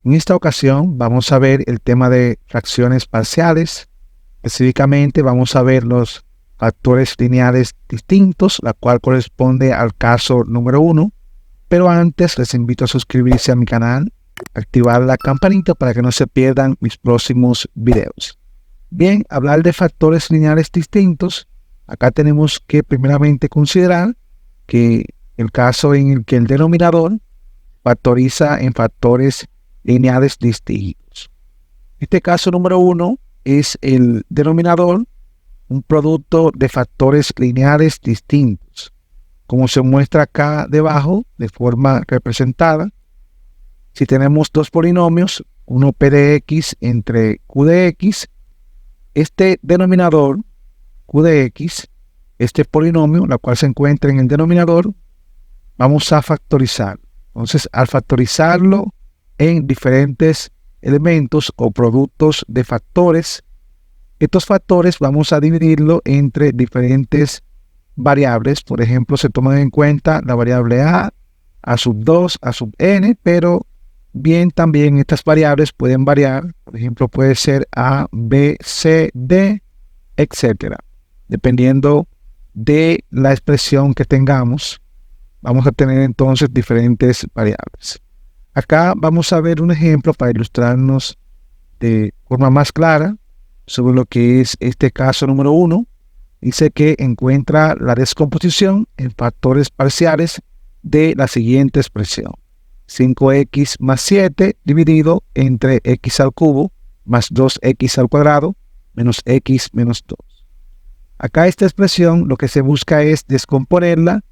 En esta ocasión vamos a ver el tema de fracciones parciales. Específicamente vamos a ver los factores lineales distintos, la cual corresponde al caso número 1. Pero antes les invito a suscribirse a mi canal, activar la campanita para que no se pierdan mis próximos videos. Bien, hablar de factores lineales distintos, acá tenemos que primeramente considerar que el caso en el que el denominador factoriza en factores lineales distintos. Este caso número 1 es el denominador, un producto de factores lineales distintos, como se muestra acá debajo de forma representada. Si tenemos dos polinomios, uno p de x entre q de x, este denominador q de x, este polinomio, la cual se encuentra en el denominador, vamos a factorizar. Entonces, al factorizarlo en diferentes elementos o productos de factores, estos factores vamos a dividirlo entre diferentes variables. Por ejemplo, se toman en cuenta la variable a sub 2, a sub n, pero bien también estas variables pueden variar. Por ejemplo, puede ser a, b, c, d, etcétera. Dependiendo de la expresión que tengamos, vamos a tener entonces diferentes variables. Acá vamos a ver un ejemplo para ilustrarnos de forma más clara sobre lo que es este caso número 1. Dice que encuentra la descomposición en factores parciales de la siguiente expresión: 5x más 7 dividido entre x al cubo más 2x al cuadrado menos x menos 2. Acá esta expresión lo que se busca es descomponerla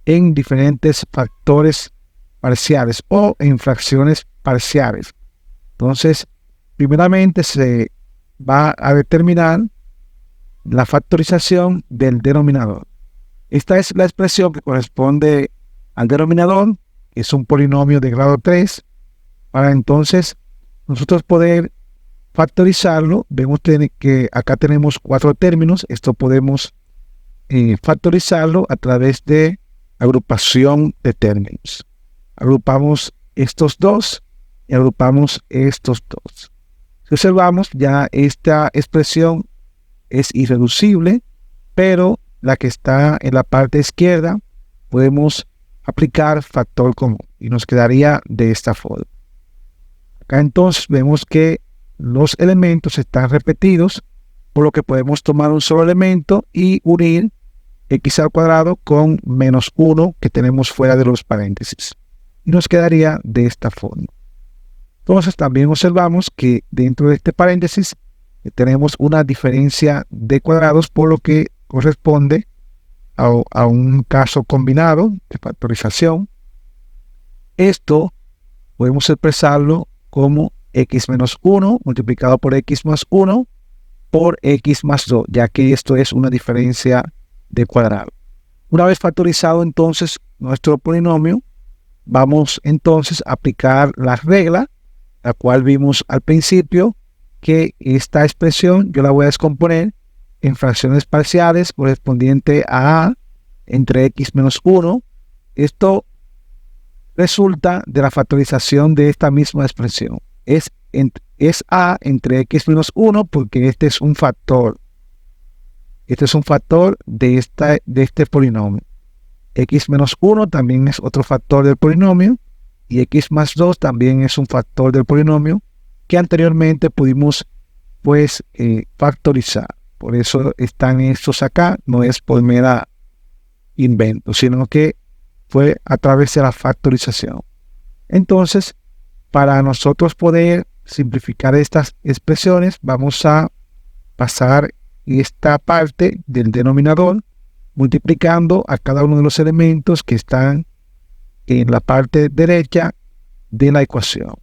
en diferentes factores parciales o en fracciones parciales. Entonces, primeramente se va a determinar la factorización del denominador. Esta es la expresión que corresponde al denominador, que es un polinomio de grado 3. Para entonces nosotros poder factorizarlo, vemos que acá tenemos 4 términos. Esto podemos factorizarlo a través de agrupación de términos. Agrupamos estos dos y agrupamos estos dos. Si observamos, ya esta expresión es irreducible, pero la que está en la parte izquierda podemos aplicar factor común y nos quedaría de esta forma. Acá entonces vemos que los elementos están repetidos, por lo que podemos tomar un solo elemento y unir x al cuadrado con menos 1 que tenemos fuera de los paréntesis. Y nos quedaría de esta forma. Entonces también observamos que dentro de este paréntesis tenemos una diferencia de cuadrados, por lo que corresponde a un caso combinado de factorización. Esto podemos expresarlo como x menos 1 multiplicado por x más 1 por x más 2, ya que esto es una diferencia de cuadrado. Una vez factorizado entonces nuestro polinomio, vamos entonces a aplicar la regla, la cual vimos al principio, que esta expresión yo la voy a descomponer en fracciones parciales correspondiente a entre x menos 1. Esto resulta de la factorización de esta misma expresión. Es a entre x menos 1 porque este es un factor. Este es un factor de este polinomio. X menos 1 también es otro factor del polinomio y x más 2 también es un factor del polinomio que anteriormente pudimos factorizar. Por eso están estos acá, no es por mera invento, sino que fue a través de la factorización. Entonces, para nosotros poder simplificar estas expresiones, vamos a pasar esta parte del denominador multiplicando a cada uno de los elementos que están en la parte derecha de la ecuación.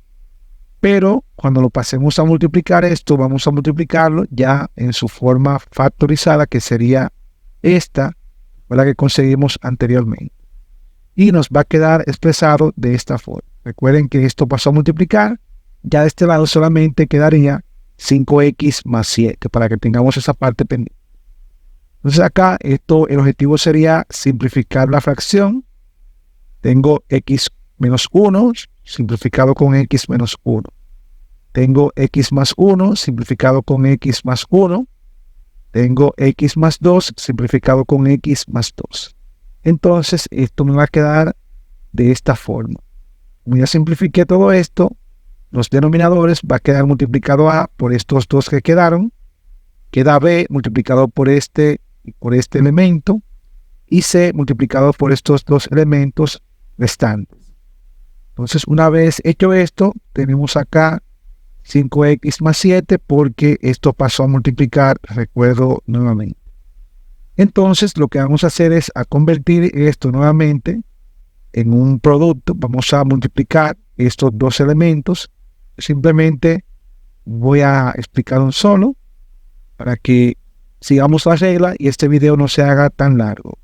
Pero cuando lo pasemos a multiplicar esto, vamos a multiplicarlo ya en su forma factorizada, que sería esta, la que conseguimos anteriormente. Y nos va a quedar expresado de esta forma. Recuerden que esto pasó a multiplicar, ya de este lado solamente quedaría 5x más 7, para que tengamos esa parte pendiente. Entonces acá el objetivo sería simplificar la fracción. Tengo x menos 1 simplificado con x menos 1. Tengo x más 1 simplificado con x más 1. Tengo x más 2 simplificado con x más 2. Entonces, esto me va a quedar de esta forma. Como ya simplifiqué todo esto, los denominadores va a quedar multiplicado a por estos dos que quedaron. Queda b multiplicado por este elemento y c multiplicado por estos dos elementos restantes. Entonces, una vez hecho esto, tenemos acá 5x más 7 porque esto pasó a multiplicar, recuerdo nuevamente. Entonces, lo que vamos a hacer es a convertir esto nuevamente en un producto. Vamos a multiplicar estos dos elementos. Simplemente voy a explicar un solo para que sigamos la regla y este video no se haga tan largo.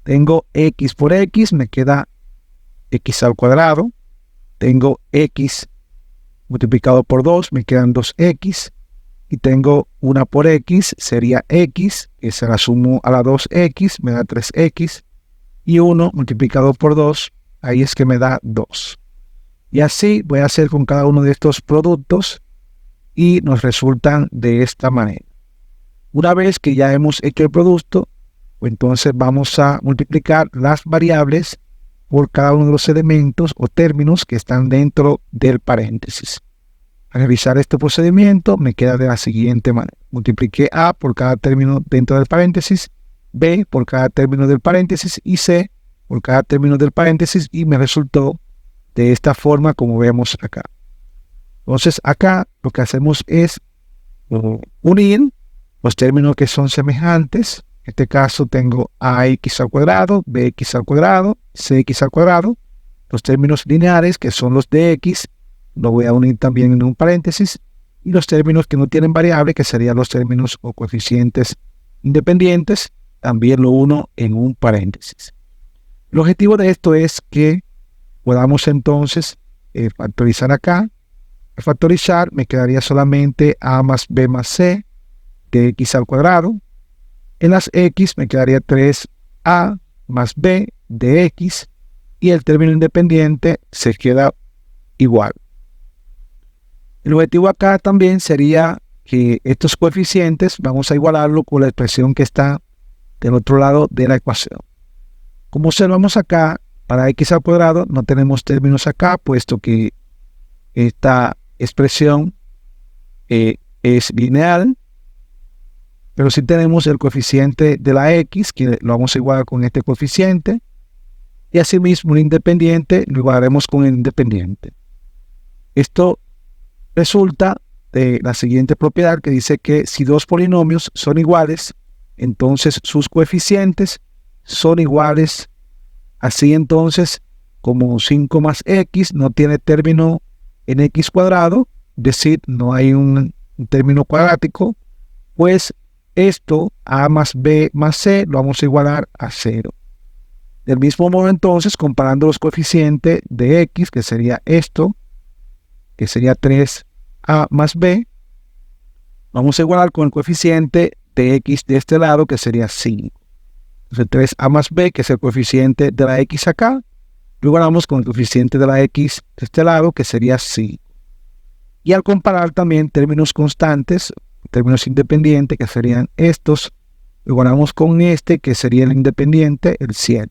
Tengo x por x, me queda x al cuadrado. Tengo x multiplicado por 2, me quedan 2x. Y tengo 1 por x, sería x, que se la sumo a la 2x, me da 3x. Y 1 multiplicado por 2, ahí es que me da 2. Y así voy a hacer con cada uno de estos productos y nos resultan de esta manera. Una vez que ya hemos hecho el producto, pues entonces vamos a multiplicar las variables por cada uno de los elementos o términos que están dentro del paréntesis. Al realizar este procedimiento me queda de la siguiente manera. Multipliqué a por cada término dentro del paréntesis, b por cada término del paréntesis y c por cada término del paréntesis y me resultó de esta forma como vemos acá. Entonces acá lo que hacemos es unir los términos que son semejantes. En este caso tengo ax al cuadrado, bx al cuadrado, cx al cuadrado. Los términos lineares que son los de x, lo voy a unir también en un paréntesis. Y los términos que no tienen variable, que serían los términos o coeficientes independientes, también lo uno en un paréntesis. El objetivo de esto es que podamos entonces factorizar acá. Al factorizar me quedaría solamente a más b más c de x al cuadrado. En las x me quedaría 3a más b de x y el término independiente se queda igual. El objetivo acá también sería que estos coeficientes vamos a igualarlo con la expresión que está del otro lado de la ecuación. Como observamos acá, para x al cuadrado no tenemos términos acá, puesto que esta expresión es lineal, pero sí tenemos el coeficiente de la x, que lo vamos a igualar con este coeficiente, y asimismo el independiente lo igualaremos con el independiente. Esto resulta de la siguiente propiedad que dice que si dos polinomios son iguales, entonces sus coeficientes son iguales. Así entonces, como 5 más x no tiene término en x cuadrado, es decir, no hay un término cuadrático, pues esto, a más b más c, lo vamos a igualar a 0. Del mismo modo entonces, comparando los coeficientes de x, que sería esto, que sería 3a más b, vamos a igualar con el coeficiente de x de este lado, que sería 5. Entonces 3a más b, que es el coeficiente de la x acá, lo igualamos con el coeficiente de la x de este lado, que sería 5. Y al comparar también términos constantes, términos independientes, que serían estos, lo igualamos con este, que sería el independiente, el 7.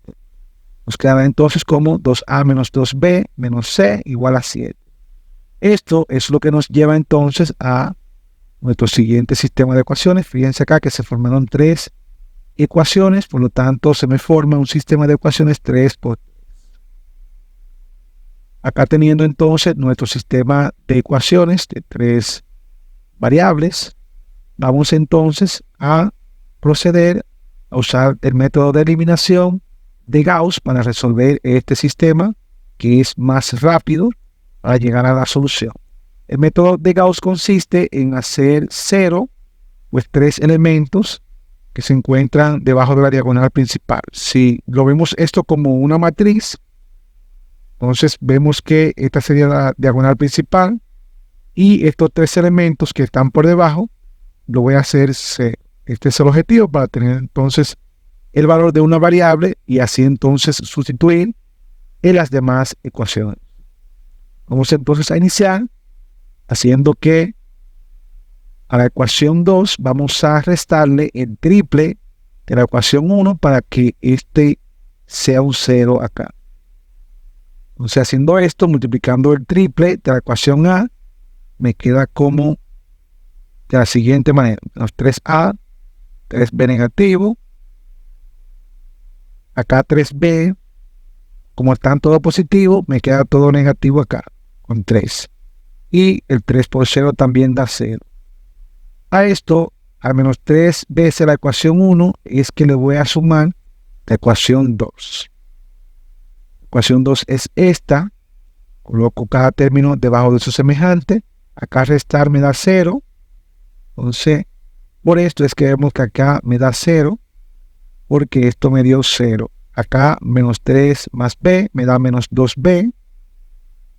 Nos queda entonces como 2a menos 2b menos c igual a 7. Esto es lo que nos lleva entonces a nuestro siguiente sistema de ecuaciones. Fíjense acá que se formaron 3 ecuaciones, por lo tanto se me forma un sistema de ecuaciones 3 por 3. Acá teniendo entonces nuestro sistema de ecuaciones de 3 variables, vamos entonces a proceder a usar el método de eliminación de Gauss para resolver este sistema, que es más rápido para llegar a la solución. El método de Gauss consiste en hacer 0, pues 3 elementos que se encuentran debajo de la diagonal principal. Si lo vemos esto como una matriz, entonces vemos que esta sería la diagonal principal y estos 3 elementos que están por debajo lo voy a hacer 0. Este es el objetivo, para tener entonces el valor de una variable y así entonces sustituir en las demás ecuaciones. Vamos entonces a iniciar haciendo que a la ecuación 2 vamos a restarle el triple de la ecuación 1 para que este sea un 0 acá. Entonces, haciendo esto, multiplicando el triple de la ecuación A, me queda como de la siguiente manera. Menos 3A, 3B negativo. Acá 3B, como están todo positivo, me queda todo negativo acá, con 3. Y el 3 por 0 también da 0. A esto, al menos 3 veces la ecuación 1, es que le voy a sumar la ecuación 2. La ecuación 2 es esta. Coloco cada término debajo de su semejante. Acá restar me da 0. Entonces, por esto es que vemos que acá me da 0, porque esto me dio 0. Acá menos 3 más b me da menos 2b.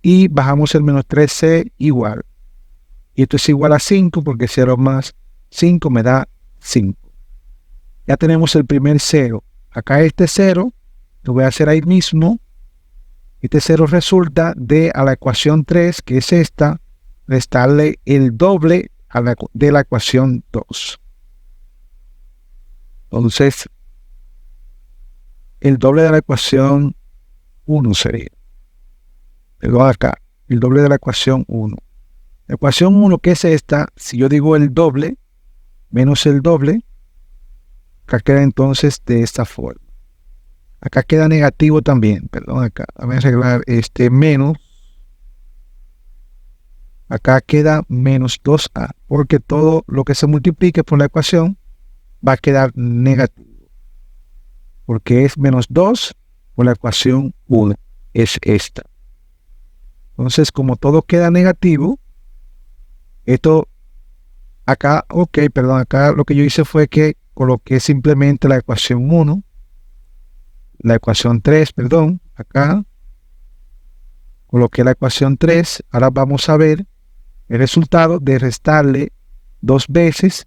Y bajamos el menos 3c igual. Y esto es igual a 5 porque 0 más 5 me da 5. Ya tenemos el primer 0. Acá este 0 lo voy a hacer ahí mismo. Este 0 resulta de a la ecuación 3, que es esta, restarle el doble de la ecuación 2. Entonces, el doble de la ecuación 1 sería. Perdón, acá, el doble de la ecuación 1. La ecuación 1, que es esta, si yo digo el doble, menos el doble, acá queda entonces de esta forma. Acá queda negativo también, perdón, acá, voy a arreglar este menos. Acá queda menos 2a, porque todo lo que se multiplique por la ecuación va a quedar negativo. Porque es menos 2 por la ecuación 1, es esta. Entonces, como todo queda negativo, esto acá, acá lo que yo hice fue que coloqué simplemente la ecuación 1, la ecuación 3, acá coloqué la ecuación 3. Ahora vamos a ver el resultado de restarle 2 veces,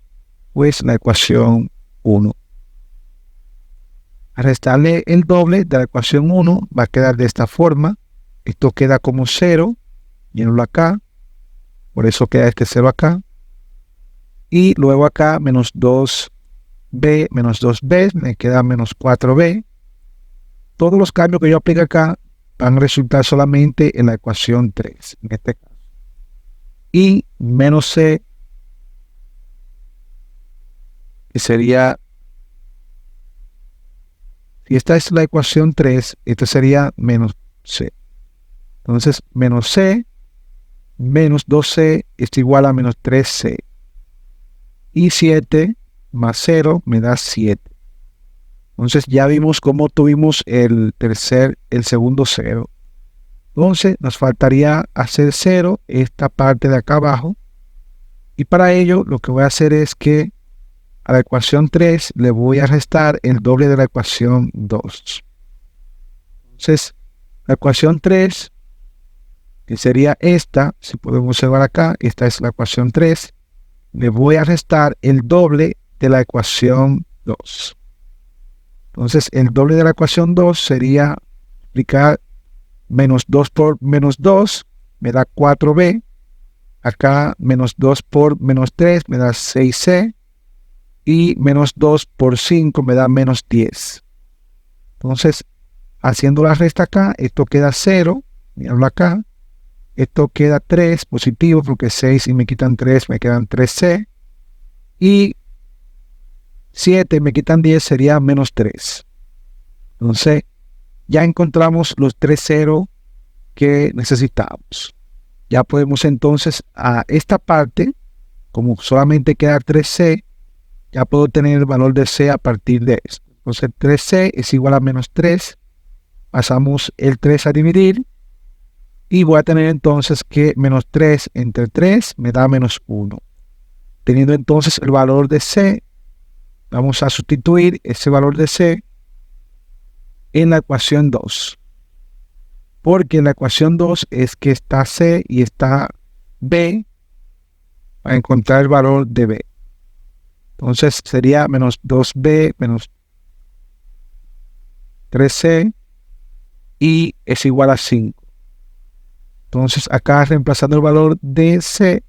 pues, la ecuación 1. Al restarle el doble de la ecuación 1, va a quedar de esta forma. Esto queda como 0, llénalo acá, por eso queda este 0 acá. Y luego acá menos 2b, menos 2b, me queda menos 4b. Todos los cambios que yo aplique acá van a resultar solamente en la ecuación 3, en este caso. Y menos c, que sería, si esta es la ecuación 3, esto sería menos c. Entonces, menos c menos 2c es igual a menos 3c. Y 7 más 0 me da 7. Entonces ya vimos cómo tuvimos el segundo 0. Entonces nos faltaría hacer 0 esta parte de acá abajo. Y para ello lo que voy a hacer es que a la ecuación 3 le voy a restar el doble de la ecuación 2. Entonces la ecuación 3, que sería esta, si podemos observar acá, esta es la ecuación 3, le voy a restar el doble de la ecuación 2. Entonces, el doble de la ecuación 2 sería multiplicar menos 2 por menos 2, me da 4b. Acá, menos 2 por menos 3, me da 6c. Y menos 2 por 5, me da menos 10. Entonces, haciendo la resta acá, esto queda 0. Míralo acá. Esto queda 3 positivo, porque 6 y me quitan 3, me quedan 3c. Y 7 me quitan 10, sería menos 3. Entonces, ya encontramos los 3 ceros que necesitamos. Ya podemos entonces a esta parte, como solamente queda 3c, ya puedo tener el valor de c a partir de esto. Entonces 3c es igual a menos 3. Pasamos el 3 a dividir. Y voy a tener entonces que menos 3 entre 3 me da menos 1. Teniendo entonces el valor de c, vamos a sustituir ese valor de c en la ecuación 2. Porque en la ecuación 2 es que está c y está b para encontrar el valor de b. Entonces sería menos 2b menos 3c y es igual a 5. Entonces acá reemplazando el valor de C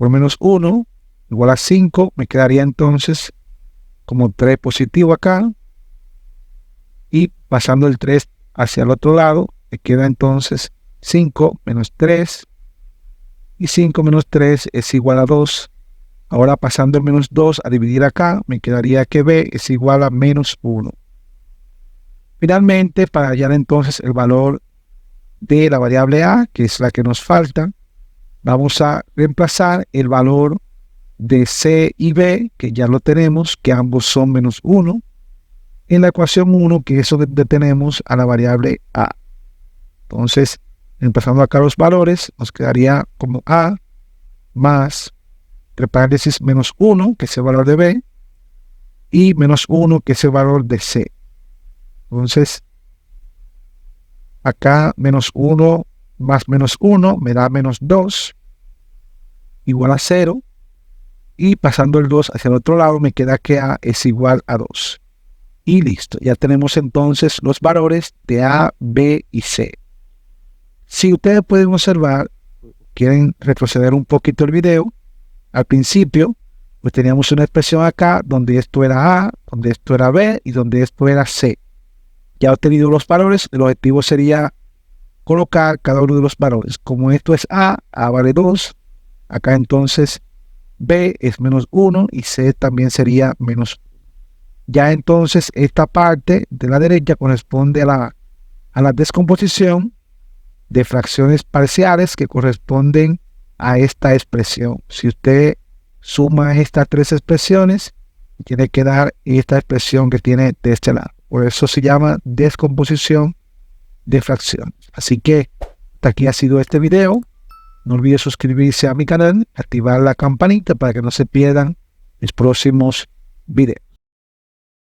por menos 1 igual a 5, me quedaría entonces como 3 positivo acá. Y pasando el 3 hacia el otro lado, me queda entonces 5 menos 3. Y 5 menos 3 es igual a 2. Ahora pasando el menos 2 a dividir acá, me quedaría que B es igual a menos 1. Finalmente, para hallar entonces el valor de la variable A, que es la que nos falta, vamos a reemplazar el valor de C y B, que ya lo tenemos, que ambos son menos 1, en la ecuación 1, que es donde tenemos a la variable A. Entonces, reemplazando acá los valores, nos quedaría como A más, entre paréntesis, menos 1, que es el valor de B, y menos 1, que es el valor de C. Entonces, acá menos 1 más menos 1 me da menos 2, igual a 0. Y pasando el 2 hacia el otro lado, me queda que A es igual a 2. Y listo, ya tenemos entonces los valores de A, B y C. Si ustedes pueden observar, quieren retroceder un poquito el video, al principio, pues teníamos una expresión acá donde esto era A, donde esto era B y donde esto era C. Ya obtenido los valores, el objetivo sería colocar cada uno de los valores. Como esto es A vale 2, acá entonces B es menos 1 y C también sería menos 1. Ya entonces esta parte de la derecha corresponde a la descomposición de fracciones parciales que corresponden a esta expresión. Si usted suma estas tres expresiones, tiene que dar esta expresión que tiene de este lado. Por eso se llama descomposición de fracciones. Así que hasta aquí ha sido este video. No olvide suscribirse a mi canal, activar la campanita para que no se pierdan mis próximos videos.